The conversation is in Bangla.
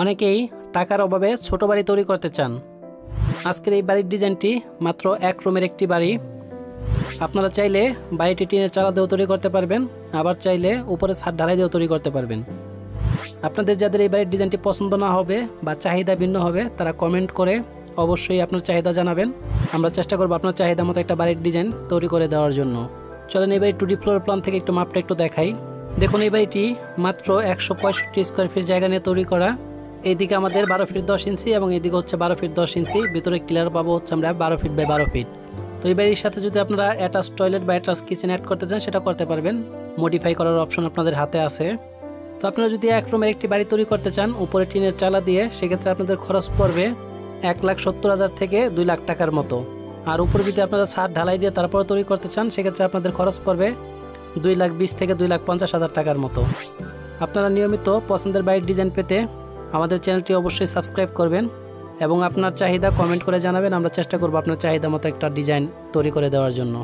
অনেকেই টাকার অভাবে ছোট বাড়ি তৈরি করতে চান। আজকের এই বাড়ির ডিজাইনটি মাত্র এক রুমের একটি বাড়ি। আপনারা চাইলে বাড়িটি টিনের চালা দিয়েও তৈরি করতে পারবেন, আবার চাইলে উপরে ছাদ ঢালাই দিয়েও তৈরি করতে পারবেন। আপনাদের যাদের এই বাড়ির ডিজাইনটি পছন্দ না হবে বা চাহিদা ভিন্ন হবে তারা কমেন্ট করে অবশ্যই আপনার চাহিদা জানাবেন। আমরা চেষ্টা করব আপনার চাহিদা মতো একটা বাড়ির ডিজাইন তৈরি করে দেওয়ার জন্য। চলেন এই বাড়ির 2D ফ্লোর প্ল্যান থেকে একটু মাপটা একটু দেখাই। দেখুন এই বাড়িটি মাত্র 165 স্কোয়ার ফিট জায়গা নিয়ে তৈরি করা। এইদিকে আমাদের 12 ফিট 10 ইঞ্চি এবং এইদিকে হচ্ছে 12 ফিট 10 ইঞ্চি। ভিতরে ক্লিয়ার পাবো হচ্ছে আমরা 12 ফিট বাই 12 ফিট। তো এই বাড়ির সাথে যদি আপনারা অ্যাটাচ টয়লেট বা অ্যাটাচ কিচেন অ্যাড করতে চান সেটা করতে পারবেন। মডিফাই করার অপশন আপনাদের হাতে আছে। তো আপনারা যদি এক রুমের একটি বাড়ি তৈরি করতে চান উপরে টিনের চালা দিয়ে, সেক্ষেত্রে আপনাদের খরচ পড়বে 1,70,000 থেকে 2 লাখ টাকার মতো। আর উপরে যদি আপনারা ছাদ ঢালাই দিয়ে তারপরে তৈরি করতে চান সেক্ষেত্রে আপনাদের খরচ পড়বে 2,20,000 থেকে 2,50,000 টাকার মতো। আপনারা নিয়মিত পছন্দের বাড়ির ডিজাইন পেতে আমাদের চ্যানেলটি অবশ্যই সাবস্ক্রাইব করবেন এবং আপনার চাহিদা কমেন্ট করে জানাবেন। আমরা চেষ্টা করব আপনার চাহিদা মতো একটা ডিজাইন তৈরি করে দেওয়ার জন্য।